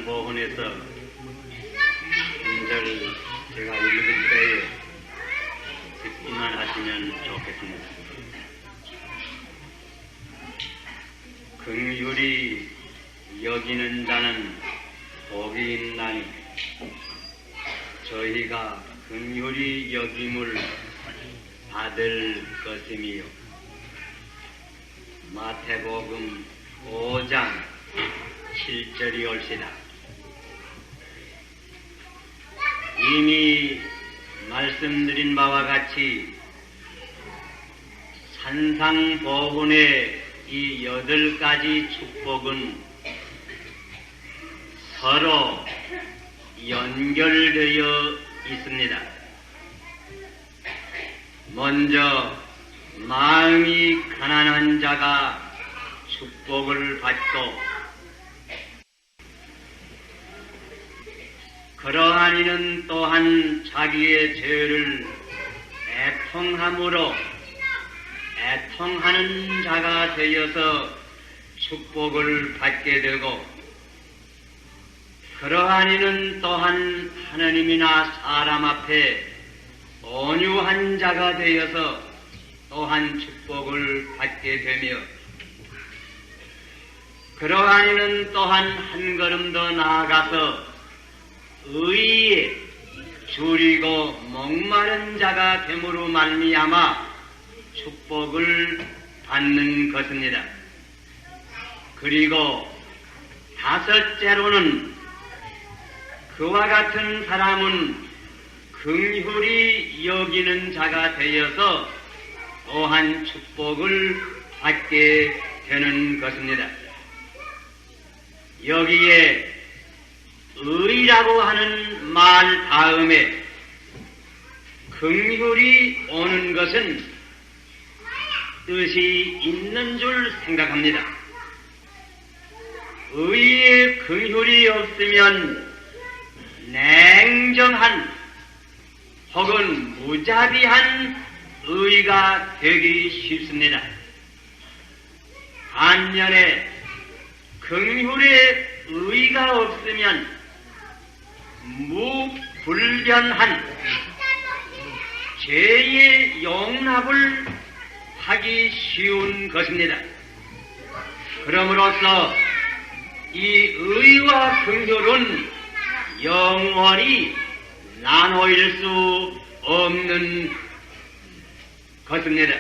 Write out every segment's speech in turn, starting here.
산상보훈에서 한절 제가 읽을 때에 듣기만 하시면 좋겠습니다. 긍휼히 여기는 자는 복이 있나니 저희가 긍휼히 여김을 받을 것임이요. 마태복음 5장 7절이 옳시다. 이미 말씀드린 바와 같이 산상보훈의 이 8가지 축복은 서로 연결되어 있습니다. 먼저 마음이 가난한 자가 축복을 받고 그러한 이는 또한 자기의 죄를 애통함으로 애통하는 자가 되어서 축복을 받게 되고 그러한 이는 또한 하나님이나 사람 앞에 온유한 자가 되어서 또한 축복을 받게 되며 그러한 이는 또한 한 걸음 더 나아가서 의에 줄이고 목마른 자가 됨으로 말미암아 축복을 받는 것입니다. 그리고 다섯째로는 그와 같은 사람은 긍휼히 여기는 자가 되어서 또한 축복을 받게 되는 것입니다. 여기에 의라고 하는 말 다음에 긍휼이 오는 것은 뜻이 있는 줄 생각합니다. 의에 긍휼이 없으면 냉정한 혹은 무자비한 의가 되기 쉽습니다. 반면에 긍휼의 의가 없으면 무불변한 죄의 용납을 하기 쉬운 것입니다. 그러므로써 이 의와 긍휼은 영원히 나누일 수 없는 것입니다.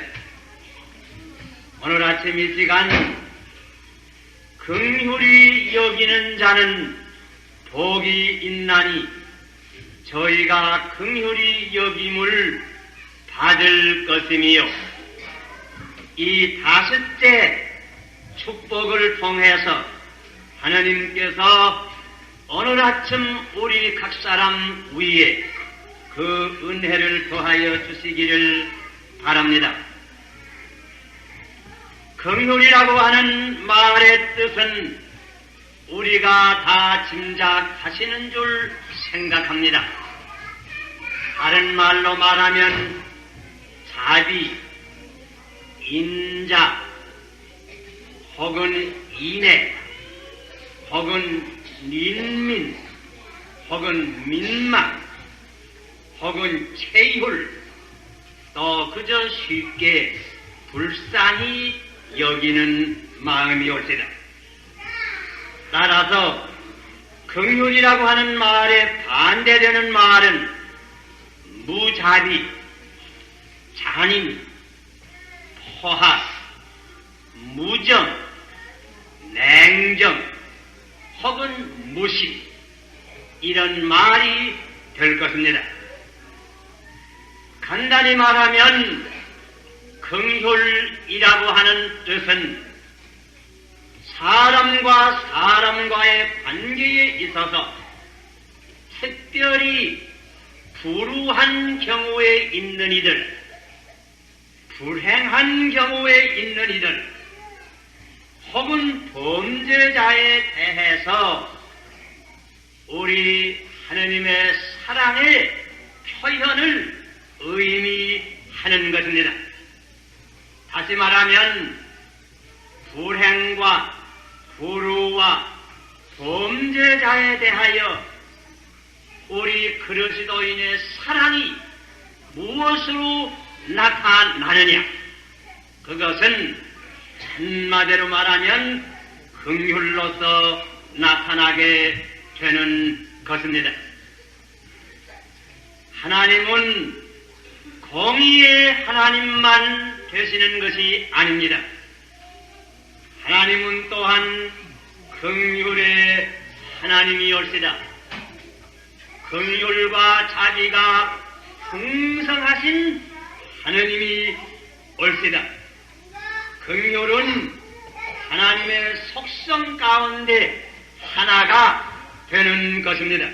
오늘 아침 이 시간 긍휼히 여기는 자는 복이 있나니 저희가 긍휼히 여김을 받을 것이며 이 다섯째 축복을 통해서 하나님께서 오늘 아침 우리 각 사람 위에 그 은혜를 더하여 주시기를 바랍니다. 긍휼이라고 하는 말의 뜻은 우리가 다 짐작하시는 줄 생각합니다. 다른 말로 말하면 자비, 인자, 혹은 인애, 혹은 민민, 혹은 민망, 혹은 체휼, 또 그저 쉽게 불쌍히 여기는 마음이 올지다. 따라서 긍휼이라고 하는 말에 반대되는 말은 무자비, 잔인, 포화, 무정, 냉정, 혹은 무시 이런 말이 될 것입니다. 간단히 말하면 긍휼이라고 하는 뜻은 사람과 사람과의 관계에 있어서 특별히 불우한 경우에 있는 이들, 불행한 경우에 있는 이들, 혹은 범죄자에 대해서 우리 하느님의 사랑의 표현을 의미하는 것입니다. 다시 말하면 불행과 불우와 범죄자에 대하여 우리 그리스도인의 사랑이 무엇으로 나타나느냐? 그것은 한마디로 말하면 긍휼로서 나타나게 되는 것입니다. 하나님은 공의의 하나님만 되시는 것이 아닙니다. 하나님은 또한 긍휼의 하나님이올시다. 긍휼과 자비가 풍성하신 하나님이 올시다. 긍휼은 하나님의 속성 가운데 하나가 되는 것입니다.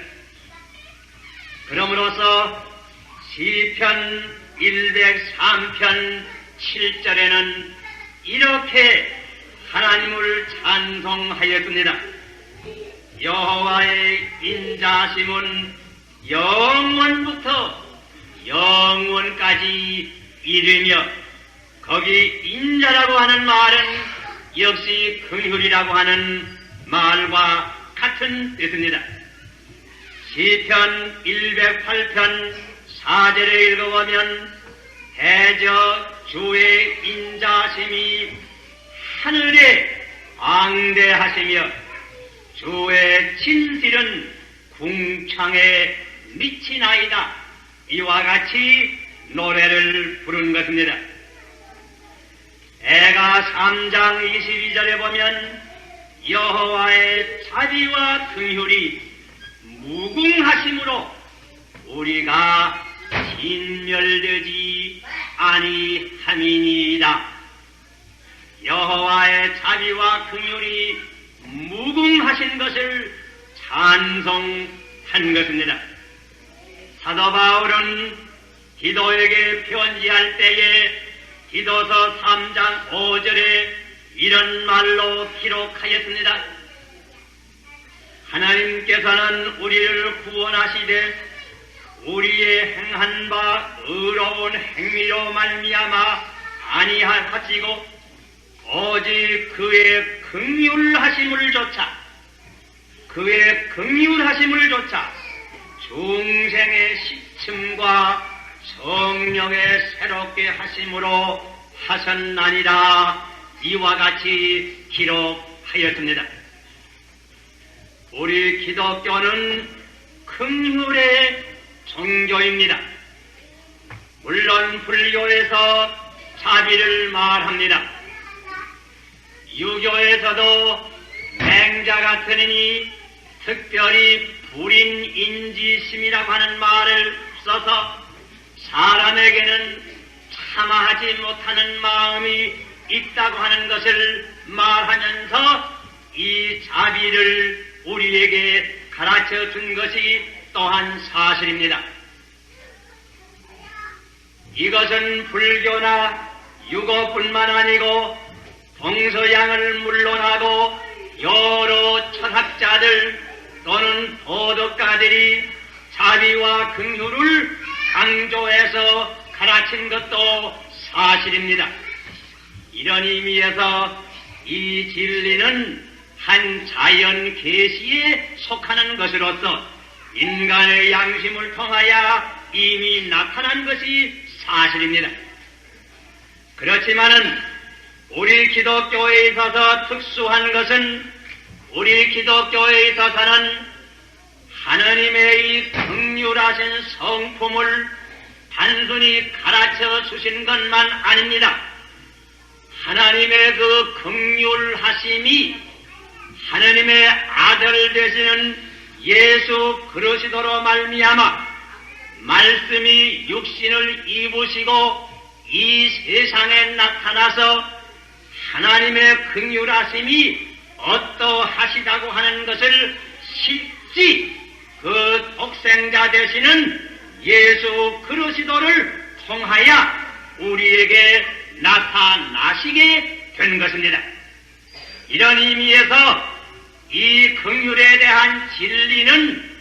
그러므로서 시편 103편 7절에는 이렇게 하나님을 찬송하였습니다. 여호와의 인자심은 영원부터 영원까지 이르며, 거기 인자라고 하는 말은 역시 긍휼이라고 하는 말과 같은 뜻입니다. 시편 108편 4절에 읽어보면 대저 주의 인자심이 하늘에 앙대하시며 주의 진실은 궁창에 미치나이다. 이와 같이 노래를 부른 것입니다. 애가 3장 22절에 보면 여호와의 자비와 긍휼이 무궁하심으로 우리가 진멸되지 아니함이니이다. 여호와의 자비와 긍휼이 무궁하신 것을 찬송한 것입니다. 사도 바울은 디도에게 편지할 때에 디도서 3장 5절에 이런 말로 기록하였습니다. 하나님께서는 우리를 구원하시되 우리의 행한 바 의로운 행위로 말미암아 아니하시고 오직 그의 긍휼하심을 조차 중생의 시침과 성령의 새롭게 하심으로 하셨나니라. 이와 같이 기록하였습니다. 우리 기독교는 긍휼의 종교입니다. 물론 불교에서 자비를 말합니다. 유교에서도 맹자 같으니 특별히 불인인지심이라고 하는 말을 써서 사람에게는 참아하지 못하는 마음이 있다고 하는 것을 말하면서 이 자비를 우리에게 가르쳐 준 것이 또한 사실입니다. 이것은 불교나 유교뿐만 아니고 동서양을 물론하고 여러 철학자들 또는 도덕가들이 자비와 긍휼을 강조해서 가르친 것도 사실입니다. 이런 의미에서 이 진리는 한 자연 계시에 속하는 것으로서 인간의 양심을 통하여 이미 나타난 것이 사실입니다. 그렇지만은 우리 기독교에 있어서 특수한 것은 우리 기독교에 있어서는 하나님의 이 긍휼하신 성품을 단순히 가르쳐 주신 것만 아닙니다. 하나님의 그 긍휼하심이 하나님의 아들 되시는 예수 그리스도로 말미암아 말씀이 육신을 입으시고 이 세상에 나타나서 하나님의 긍휼하심이 어떠하시다고 하는 것을 실지 그 독생자 되시는 예수 그리스도를 통하여 우리에게 나타나시게 된 것입니다. 이런 의미에서 이 긍휼에 대한 진리는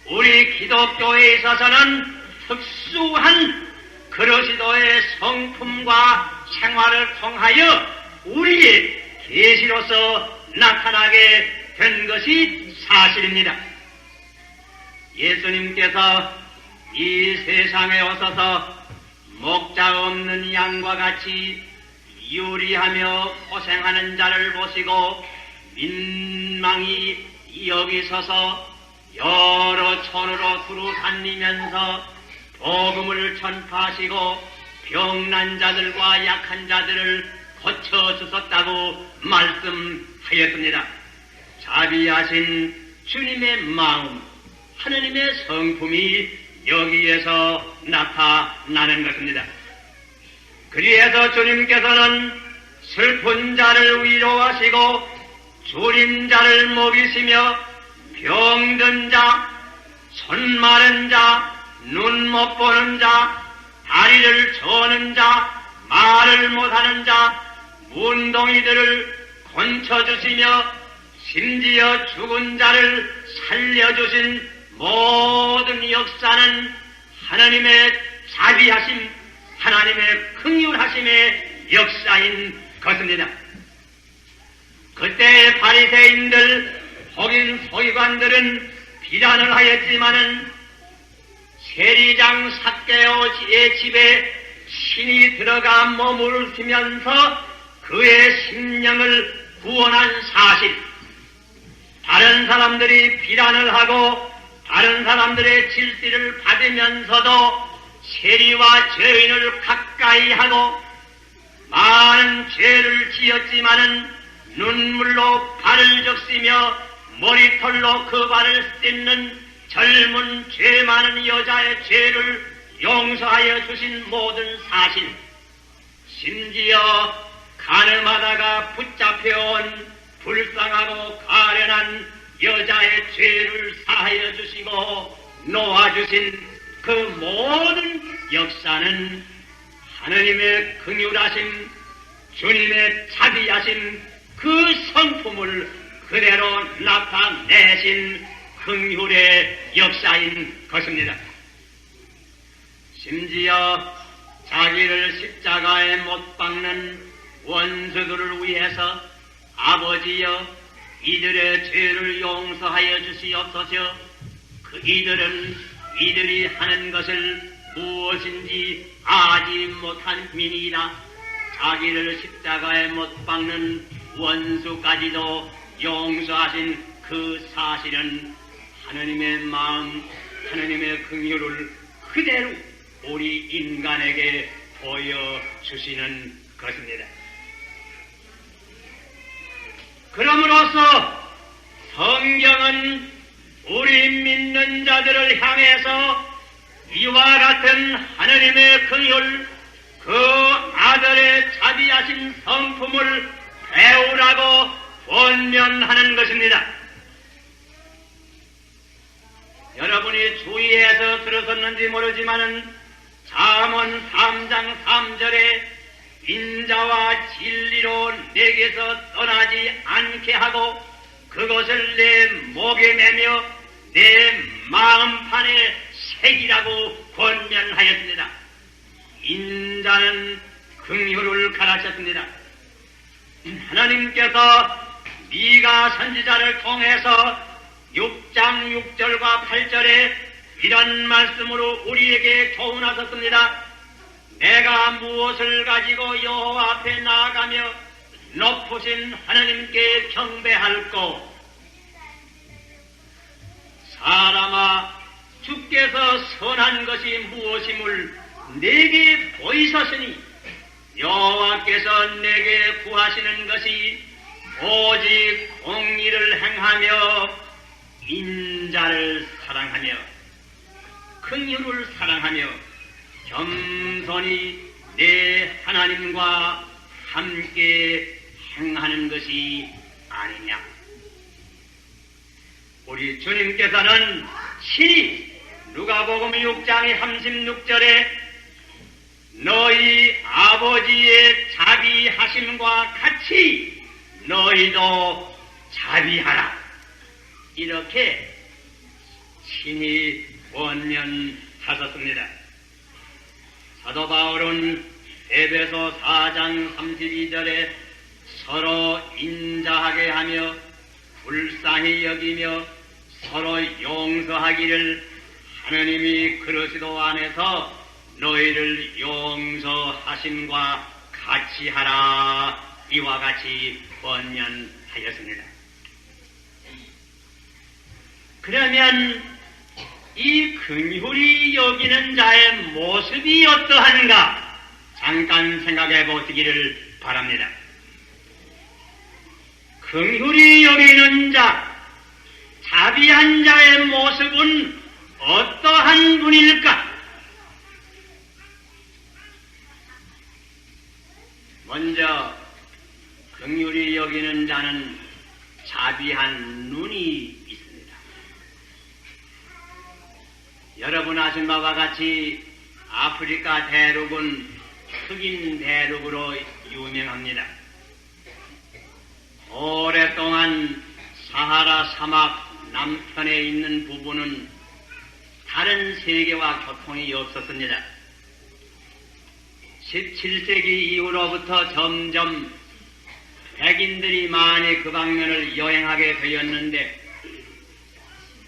우리 기독교에 있어서는 특수한 그리스도의 성품과 생활을 통하여 우리의 계시로서 나타나게 된 것이 사실입니다. 예수님께서 이 세상에 오셔서 목자 없는 양과 같이 유리하며 고생하는 자를 보시고 민망히 여기 서서 여러 촌으로 두루 다니면서 복음을 전파하시고 병난 자들과 약한 자들을 고쳐주셨다고 말씀하였습니다. 자비하신 주님의 마음, 하느님의 성품이 여기에서 나타나는 것입니다. 그리해서 주님께서는 슬픈 자를 위로하시고 졸인 자를 먹이시며 병든 자, 손 마른 자, 눈 못 보는 자, 다리를 저는 자, 말을 못하는 자, 문둥이들을 건쳐주시며 심지어 죽은 자를 살려주신 모든 역사는 하나님의 자비하심, 하나님의 긍휼하심의 역사인 것입니다. 그때 바리새인들, 혹인 서기관들은 비난을 하였지만은 세리장 삭개오의 집에 신이 들어가 머무르시면서 그의 심령을 구원한 사실, 다른 사람들이 비난을 하고 다른 사람들의 질시를 받으면서도 세리와 죄인을 가까이 하고 많은 죄를 지었지만은 눈물로 발을 적시며 머리털로 그 발을 씻는 젊은 죄 많은 여자의 죄를 용서하여 주신 모든 사실, 심지어 가늠하다가 붙잡혀온 불쌍하고 가련한 여자의 죄를 사하여 주시고 놓아주신 그 모든 역사는 하느님의 긍휼하심, 주님의 자비하심, 그 성품을 그대로 나타내신 긍휼의 역사인 것입니다. 심지어 자기를 십자가에 못 박는 원수들을 위해서 아버지여 이들의 죄를 용서하여 주시옵소서. 그 이들이 하는 것을 무엇인지 아지 못한 민이라. 자기를 십자가에 못 박는 원수까지도 용서하신 그 사실은 하느님의 마음, 하느님의 긍휼을 그대로 우리 인간에게 보여주시는 것입니다. 그러므로서 성경은 우리 믿는 자들을 향해서 이와 같은 하느님의 긍휼, 그 아들의 자비하신 성품을 배우라고 권면하는 것입니다. 여러분이 주의해서 들으셨는지 모르지만은 잠언 3장 3절에 인자와 진리로 내게서 떠나지 않게 하고 그것을 내 목에 매며 내 마음판에 새기라고 권면하였습니다. 인자는 긍휼을 가르쳤습니다. 하나님께서 미가 선지자를 통해서 6장 6절과 8절에 이런 말씀으로 우리에게 교훈하셨습니다. 내가 무엇을 가지고 여호와 앞에 나아가며 높으신 하나님께 경배할꼬? 사람아, 주께서 선한 것이 무엇임을 내게 보이셨으니 여호와께서 내게 구하시는 것이 오직 공의를 행하며 인자를 사랑하며 긍휼을 사랑하며 겸손히 내 하나님과 함께 행하는 것이 아니냐. 우리 주님께서는 친히 누가복음 6장 36절에 너희 아버지의 자비하심과 같이 너희도 자비하라, 이렇게 친히 권면하셨습니다. 사도 바울은 에베소 4장 32절에 서로 인자하게 하며 불쌍히 여기며 서로 용서하기를 하느님이 그리스도 안에서 너희를 용서하심과 같이 하라. 이와 같이 번연하였습니다. 그러면 이 긍휼히 여기는 자의 모습이 어떠한가 잠깐 생각해 보시기를 바랍니다. 긍휼히 여기는 자, 자비한 자의 모습은 어떠한 분일까? 먼저 긍휼히 여기는 자는 자비한 눈이 있습니다. 여러분 아신 바와 같이 아프리카 대륙은 흑인 대륙으로 유명합니다. 오랫동안 사하라 사막 남편에 있는 부분은 다른 세계와 교통이 없었습니다. 17세기 이후로부터 점점 백인들이 많이 그 방면을 여행하게 되었는데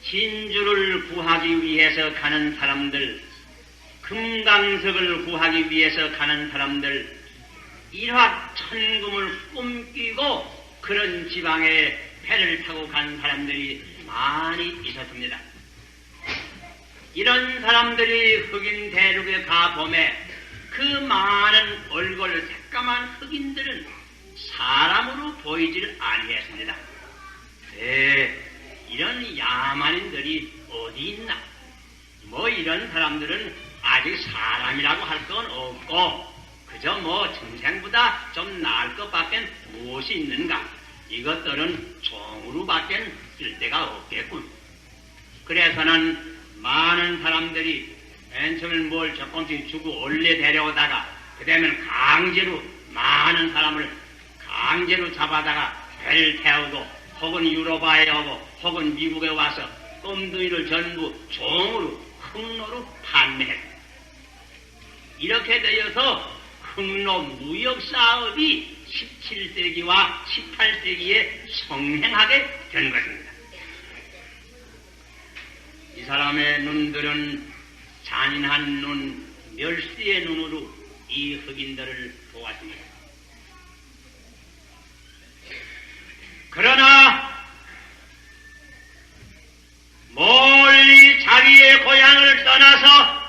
진주를 구하기 위해서 가는 사람들, 금강석을 구하기 위해서 가는 사람들, 일확천금을 꿈꾸고 그런 지방에 배를 타고 간 사람들이 많이 있었습니다. 이런 사람들이 흑인 대륙에 가보매 그 많은 얼굴 새까만 흑인들은 사람으로 보이질 아니했습니다. 이런 야만인들이 어디 있나? 뭐 이런 사람들은 아직 사람이라고 할 건 없고 그저 뭐 짐승보다 좀 나을 것밖엔 무엇이 있는가? 이것들은 종으로밖엔 쓸데가 없겠군. 그래서는 많은 사람들이 맨 처음엔 뭘 조금씩 주고 원래 데려오다가 그 다음에 강제로 많은 사람을 강제로 잡아다가 배를 태우고 혹은 유로바에 오고 혹은 미국에 와서 꼼둥이를 전부 종으로 흑로로 판매했다. 이렇게 되어서 흑로 무역사업이 17세기와 18세기에 성행하게 된 것입니다. 이 사람의 눈들은 잔인한 눈, 멸시의 눈으로 이 흑인들을 보았습니다. 그러나 멀리 자기의 고향을 떠나서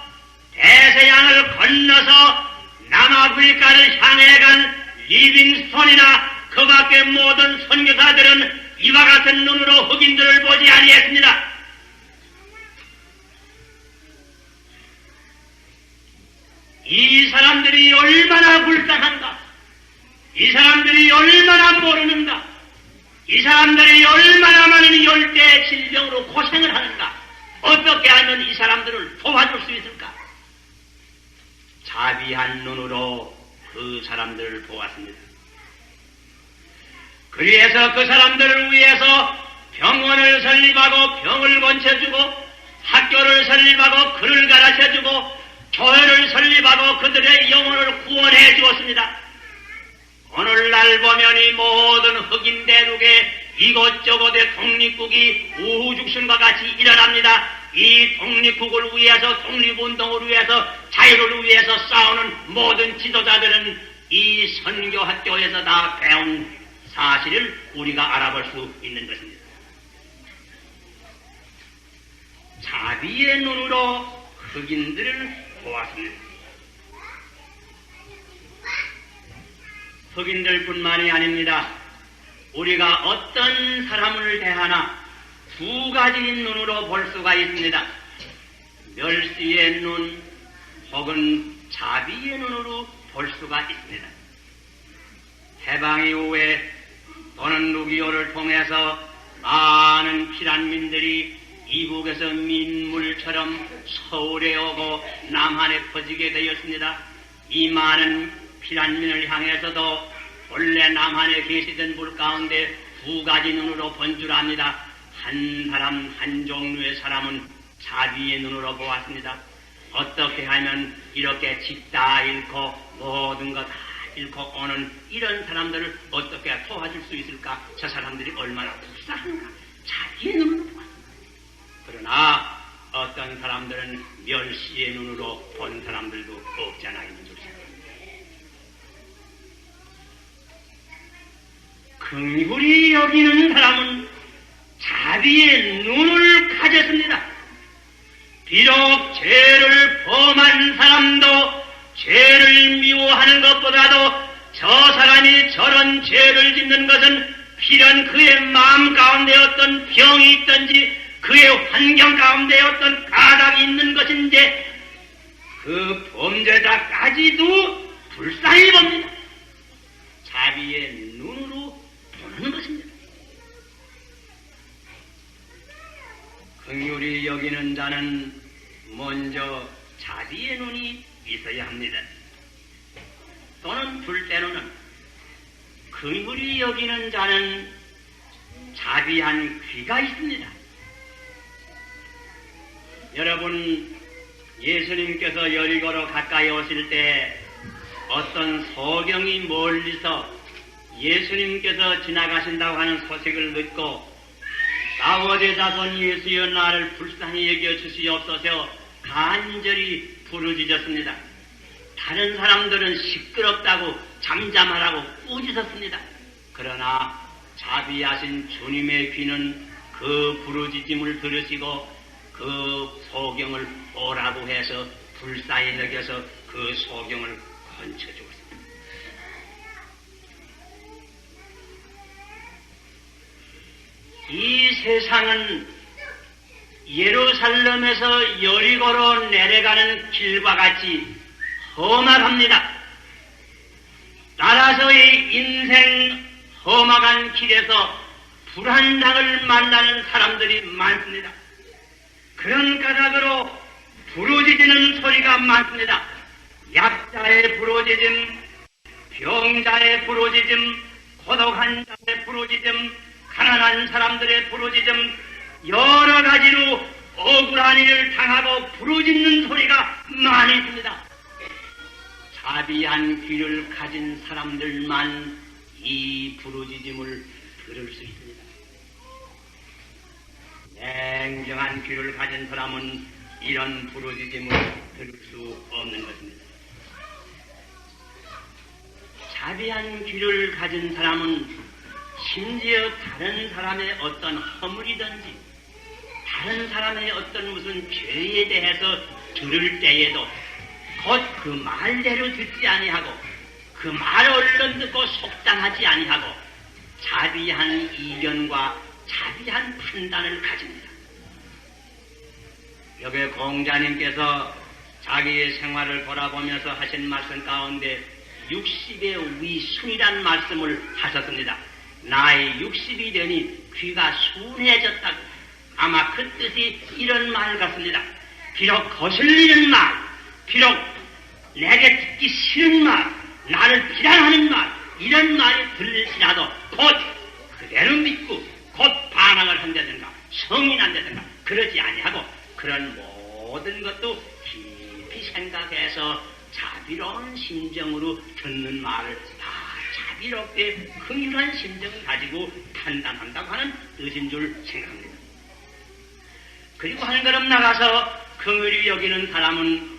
대서양을 건너서 남아프리카를 향해 간 리빙스톤이나 그 밖의 모든 선교사들은 이와 같은 눈으로 흑인들을 보지 아니했습니다. 이 사람들이 얼마나 불쌍한가? 이 사람들이 얼마나 모르는가? 이 사람들이 얼마나 많은 열대 질병으로 고생을 하는가? 어떻게 하면 이 사람들을 도와줄 수 있을까? 자비한 눈으로 그 사람들을 보았습니다. 그래서 그 사람들을 위해서 병원을 설립하고 병을 건쳐주고 학교를 설립하고 글을 가르쳐주고 교회를 설립하고 그들의 영혼을 구원해 주었습니다. 오늘날 보면 이 모든 흑인 대륙에 이곳저곳의 독립국이 우후죽순과 같이 일어납니다. 이 독립국을 위해서, 독립운동을 위해서, 자유를 위해서 싸우는 모든 지도자들은 이 선교학교에서 다 배운 사실을 우리가 알아볼 수 있는 것입니다. 자비의 눈으로 흑인들을 보았습니다. 흑인들뿐만이 아닙니다. 우리가 어떤 사람을 대하나 두 가지 눈으로 볼 수가 있습니다. 멸시의 눈 혹은 자비의 눈으로 볼 수가 있습니다. 해방 이후에 또는 6.25를 통해서 많은 피난민들이 이북에서 민물처럼 서울에 오고 남한에 퍼지게 되었습니다. 이 많은 피난민을 향해서도 본래 남한에 계시던 분 가운데 두 가지 눈으로 본 줄 압니다. 한 사람, 한 종류의 사람은 자비의 눈으로 보았습니다. 어떻게 하면 이렇게 집 다 잃고 모든 것 다 잃고 오는 이런 사람들을 어떻게 도와줄 수 있을까? 저 사람들이 얼마나 불쌍한가? 자기의 눈으로 보았습니다. 그러나 어떤 사람들은 멸시의 눈으로 본 사람들도 없지 않아 있는 것입니다. 긍휼히 여기는 사람은 자비의 눈을 가졌습니다. 비록 죄를 범한 사람도 죄를 미워하는 것보다도 저 사람이 저런 죄를 짓는 것은 필연 그의 마음 가운데 어떤 병이 있든지 그의 환경 가운데 어떤 가닥이 있는 것인지 그 범죄자까지도 불쌍히 봅니다. 자비의 눈으로 보는 것입니다. 긍휼히 여기는 자는 먼저 자비의 눈이 있어야 합니다. 또는 둘째로는 긍휼히 여기는 자는 자비한 귀가 있습니다. 여러분, 예수님께서 여리고로 가까이 오실 때 어떤 소경이 멀리서 예수님께서 지나가신다고 하는 소식을 듣고 다윗의 자손 예수여 나를 불쌍히 여겨 주시옵소서 간절히 부르짖었습니다. 다른 사람들은 시끄럽다고 잠잠하라고 꾸짖었습니다. 그러나 자비하신 주님의 귀는 그 부르짖음을 들으시고 그 소경을 오라고 해서 불쌍히 여겨서 그 소경을 건져주었습니다. 이 세상은 예루살렘에서 여리고로 내려가는 길과 같이 험악합니다. 따라서의 인생 험악한 길에서 불안당을 만나는 사람들이 많습니다. 그런 까닭으로 부르짖는 소리가 많습니다. 약자의 부르짖음, 병자의 부르짖음, 고독한 자의 부르짖음, 가난한 사람들의 부르짖음, 여러 가지로 억울한 일을 당하고 부르짖는 소리가 많이 있습니다. 자비한 귀를 가진 사람들만 이 부르짖음을 들을 수 있습니다. 냉정한 귀를 가진 사람은 이런 부르짖음을 들을 수 없는 것입니다. 자비한 귀를 가진 사람은 심지어 다른 사람의 어떤 허물이든지 다른 사람의 어떤 무슨 죄에 대해서 들을 때에도 곧 그 말대로 듣지 아니하고 그 말 얼른 듣고 속단하지 아니하고 자비한 이견과 자비한 판단을 가집니다. 여기 공자님께서 자기의 생활을 돌아보면서 하신 말씀 가운데 60의 위순이란 말씀을 하셨습니다. 나이 60이 되니 귀가 순해졌다고. 아마 그 뜻이 이런 말 같습니다. 비록 거슬리는 말, 비록 내게 듣기 싫은 말, 나를 비난하는 말, 이런 말이 들릴지라도 곧 그대로 믿고 곧 반항을 한다든가 성인한다든가 그러지 아니하고 그런 모든 것도 깊이 생각해서 자비로운 심정으로 듣는 말을 다 자비롭게 긍휼한 심정을 가지고 판단한다고 하는 뜻인 줄 생각합니다. 그리고 한 걸음 나가서 긍휼히 여기는 사람은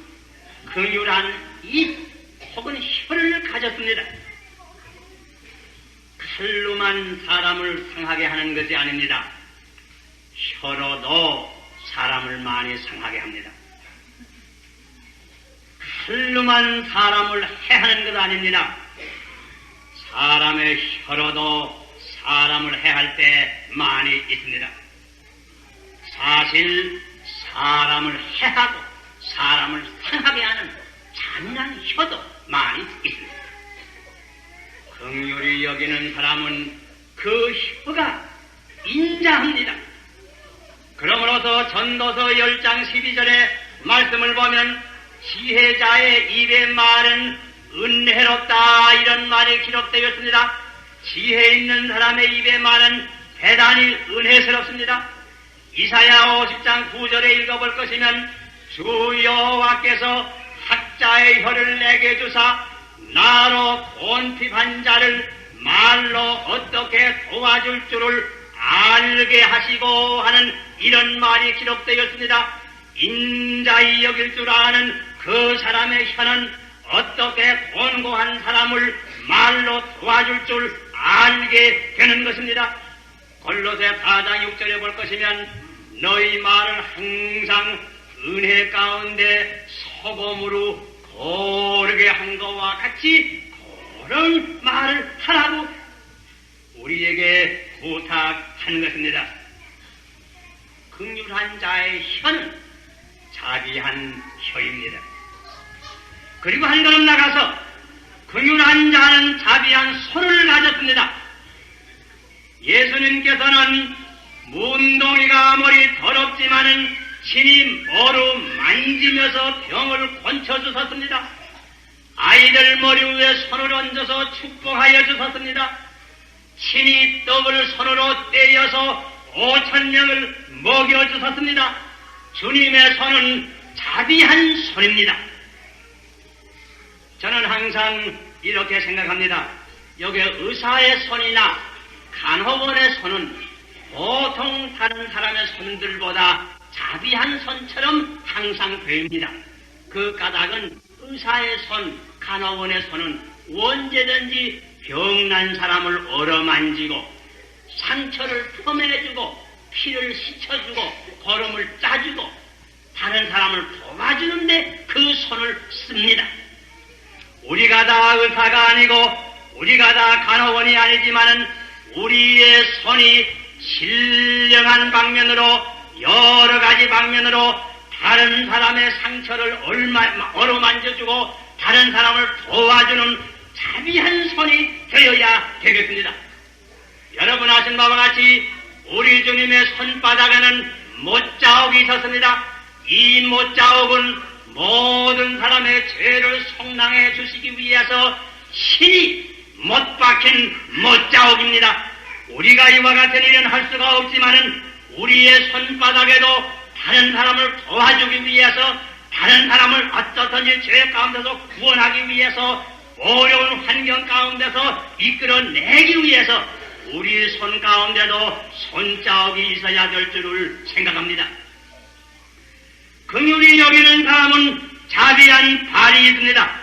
긍휼한 입 혹은 혀를 가졌습니다. 칼로만 사람을 상하게 하는 것이 아닙니다. 혀로도 사람을 많이 상하게 합니다. 칼로만 사람을 해하는 것 아닙니다. 사람의 혀로도 사람을 해할 때 많이 있습니다. 사실 사람을 해하고 사람을 상하게 하는 잔인한 혀도 많이 있습니다. 긍휼히 여기는 사람은 그 혀가 인자합니다. 그러므로서 전도서 10장 12절의 말씀을 보면 지혜자의 입의 말은 은혜롭다 이런 말이 기록되어 있습니다. 지혜 있는 사람의 입의 말은 대단히 은혜스럽습니다. 이사야 50장 9절에 읽어볼 것이면 주 여호와께서 학자의 혀를 내게 주사 나로 본핍한 자를 말로 어떻게 도와줄 줄을 알게 하시고 하는 이런 말이 기록되었습니다. 인자히 여길 줄 아는 그 사람의 혀는 어떻게 권고한 사람을 말로 도와줄 줄 알게 되는 것입니다. 골로새 4장 6절에 볼 것이면 너희 말을 항상 은혜 가운데 소금으로 고르게 한 것과 같이 그런 말을 하라고 우리에게 부탁하는 것입니다. 긍휼한 자의 혀는 자비한 혀입니다. 그리고 한 걸음 나가서 긍휼한 자는 자비한 손을 가졌습니다. 예수님께서는 문둥이가 아무리 더럽지만은 친히 머루 만지면서 병을 고쳐주셨습니다. 아이들 머리 위에 손을 얹어서 축복하여 주셨습니다. 친히 떡을 손으로 떼어서 5,000명을 먹여주셨습니다. 주님의 손은 자비한 손입니다. 저는 항상 이렇게 생각합니다. 여기 의사의 손이나 간호원의 손은 보통 다른 사람의 손들보다 자비한 손처럼 항상 보입니다. 그 까닭은 의사의 손, 간호원의 손은 언제든지 병난 사람을 얻어만지고 상처를 펌해주고 피를 씻어주고 거름을 짜주고 다른 사람을 도와주는데 그 손을 씁니다. 우리가 다 의사가 아니고 우리가 다 간호원이 아니지만은 우리의 손이 신령한 방면으로 여러 가지 방면으로 다른 사람의 상처를 어루만져주고 다른 사람을 도와주는 자비한 손이 되어야 되겠습니다. 여러분 아신 바와 같이 우리 주님의 손바닥에는 못자국이 있었습니다. 이 못자국은 모든 사람의 죄를 속량해 주시기 위해서 신이 못 박힌 못자국입니다. 우리가 이와 같은 일은 할 수가 없지만은 우리의 손바닥에도 다른 사람을 도와주기 위해서 다른 사람을 어떻든지 죄 가운데서 구원하기 위해서 어려운 환경 가운데서 이끌어내기 위해서 우리 손 가운데도 손자국이 있어야 될 줄을 생각합니다. 긍휼히 여기는 사람은 자비한 발이 있습니다.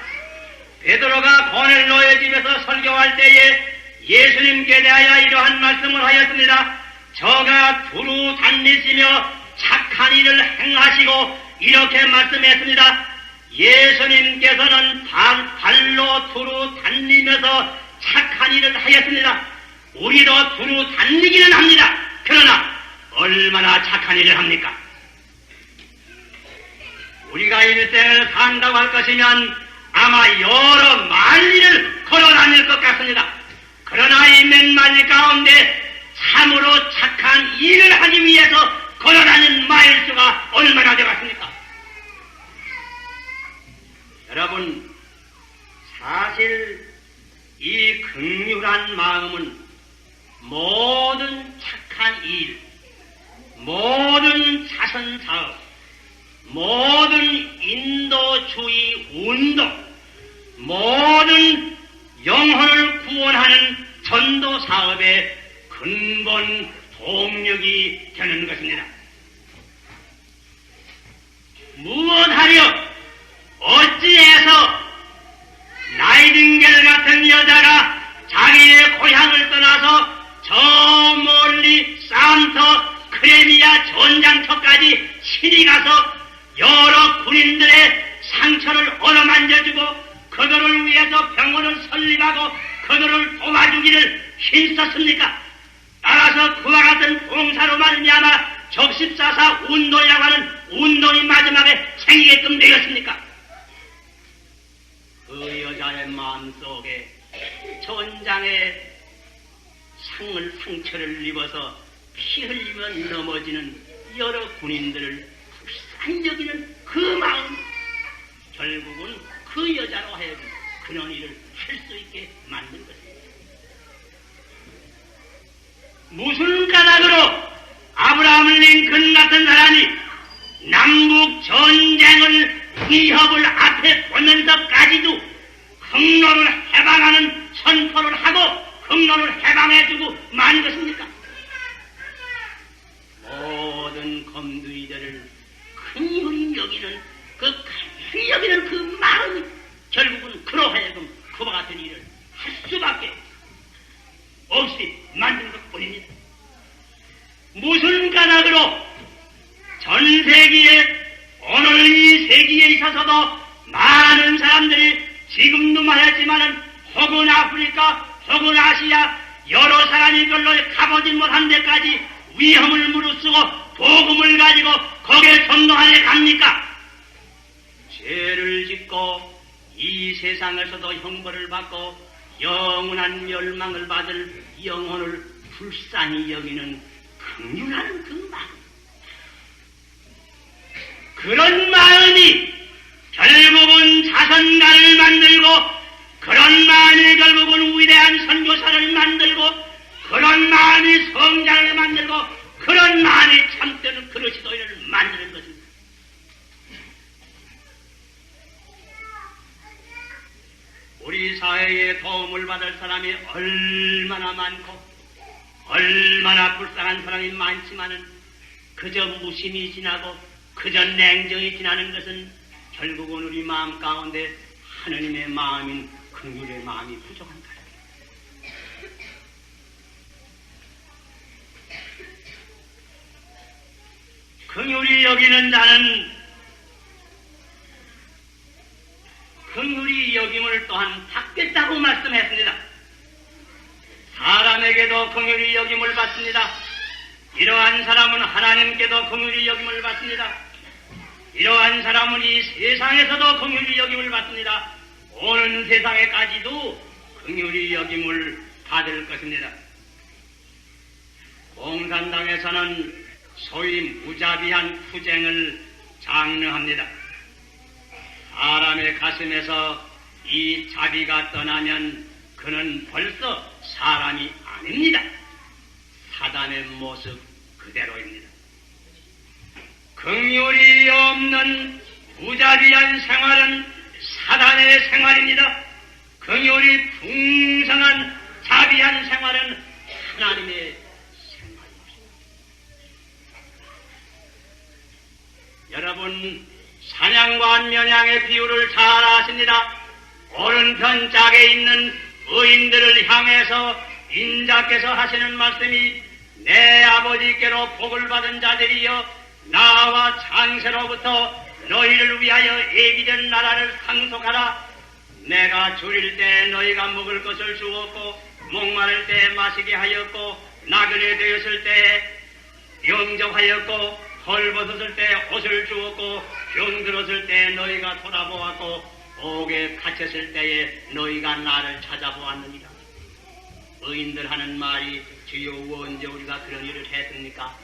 베드로가 고넬로의 집에서 설교할 때에 예수님께 대하여 이러한 말씀을 하였습니다. 저가 두루 다니시며 착한 일을 행하시고 이렇게 말씀했습니다. 예수님께서는 발로 두루 다니면서 착한 일을 하였습니다. 우리도 두루 다니기는 합니다. 그러나 얼마나 착한 일을 합니까? 우리가 일생을 산다고 할 것이면 아마 여러 만리를 걸어다닐 것 같습니다. 그러나 이 몇 만리 가운데 참으로 착한 일을 하기 위해서 걸어다니는 마일수가 얼마나 되겠습니까? 여러분, 사실 이 긍휼한 마음은 모든 착한 일, 모든 자선사업, 모든 인도주의 운동, 모든 영혼을 구원하는 전도사업의 근본 동력이 되는 것입니다. 무엇하려 어찌해서 나이팅게일 같은 여자가 자기의 고향을 떠나서 저 멀리 산터 크레미아 전장터까지 신이 가서 여러 군인들의 상처를 얻어만져주고 그들을 위해서 병원을 설립하고 그들을 도와주기를 힘썼습니까? 따라서 그와 같은 봉사로 말미암아 적십사사 운동이라고 하는 운동이 마지막에 생기게끔 되었습니까? 그 여자의 마음속에 전장에 상처를 입어서 피 흘리며 넘어지는 여러 군인들을 불쌍히 여기는 그 마음, 결국은 그 여자로 하여금 그런 일을 할 수 있게 만든 것입니다. 무슨 까닭으로 아브라함 링컨 같은 사람이 남북 전쟁을 위협을 앞에 보면서까지도 흑로 영론을 해방해주고 만 것입니까? 모든 검둥이들을 큰일히 여기는 큰일히 여기는 그 마음이 결국은 그러하여금 그와 같은 일을 할 수밖에 없이 만든 것뿐입니다. 무슨 까닭으로 전 세계에 오늘 이 세기에 있어서도 많은 사람들이 지금도 말했지만은 혹은 아프리카 혹은 아시아 여러 사람이 별로 가보지 못한 데까지 위험을 무릅쓰고 복음을 가지고 거기에 전도하러 갑니까? 죄를 짓고 이 세상에서도 형벌을 받고 영원한 멸망을 받을 영혼을 불쌍히 여기는 긍휼하는 그 마음, 그런 마음이 결국은 자선가를 만들고 그런 마음이 결국은 위대한 선교사를 만들고 그런 마음이 성장을 만들고 그런 마음이 참되는 그리스도인을 만드는 것입니다. 우리 사회에 도움을 받을 사람이 얼마나 많고 얼마나 불쌍한 사람이 많지만은 그저 무심이 지나고 그저 냉정이 지나는 것은 결국은 우리 마음 가운데 하느님의 마음인 긍휼의 마음이 부족한 거예요. 긍휼히 여기는 자는 긍휼히 여김을 또한 받겠다고 말씀했습니다. 사람에게도 긍휼히 여김을 받습니다. 이러한 사람은 하나님께도 긍휼히 여김을 받습니다. 이러한 사람은 이 세상에서도 긍휼히 여김을 받습니다. 오는 세상에까지도 긍휼히 여김을 받을 것입니다. 공산당에서는 소위 무자비한 투쟁을 장려합니다. 사람의 가슴에서 이 자비가 떠나면 그는 벌써 사람이 아닙니다. 사단의 모습 그대로입니다. 긍휼이 없는 무자비한 생활은 사단의 생활입니다. 긍휼이 풍성한 자비한 생활은 하나님의 생활입니다. 여러분, 사냥과 면양의 비유를 잘 아십니다. 오른편 짝에 있는 의인들을 향해서 인자께서 하시는 말씀이 내 아버지께로 복을 받은 자들이여 나와 창세로부터 너희를 위하여 예비된 나라를 상속하라. 내가 줄일 때 너희가 먹을 것을 주었고 목마를 때 마시게 하였고 나그네 되었을 때 영접하였고 헐벗었을 때 옷을 주었고 병들었을 때 너희가 돌아보았고 옥에 갇혔을 때에 너희가 나를 찾아보았느니라. 의인들 하는 말이 주여 언제 우리가 그런 일을 했습니까?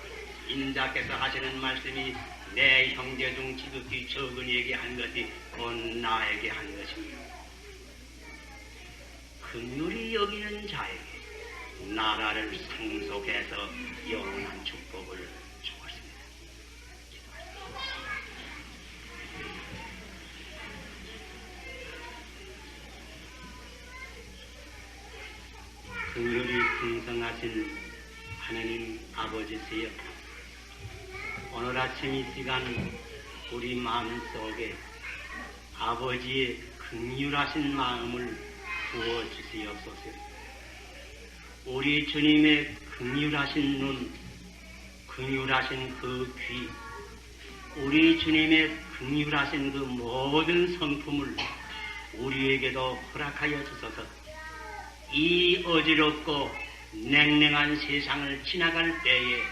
인자께서 하시는 말씀이 내 형제 중 지극히 적은 이에게 한 것이 곧 나에게 한 것입니다. 긍휼히 여기는 자에게 나라를 상속해서 영원한 축복을 주었습니다. 긍휼이 풍성하신 하나님 아버지시여, 오늘 아침 이 시간 우리 마음속에 아버지의 긍휼하신 마음을 부어주시옵소서. 우리 주님의 긍휼하신 눈, 긍휼하신 그 귀, 우리 주님의 긍휼하신 그 모든 성품을 우리에게도 허락하여 주소서. 이 어지럽고 냉랭한 세상을 지나갈 때에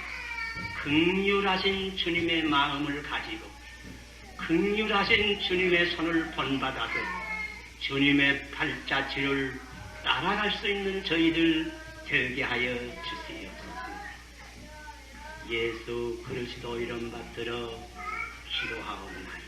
긍휼하신 주님의 마음을 가지고 긍휼하신 주님의 손을 본받아서 주님의 발자취를 따라갈 수 있는 저희들 되게 하여 주시옵소서. 예수 그리스도 이름 받들어 기도하옵나이다.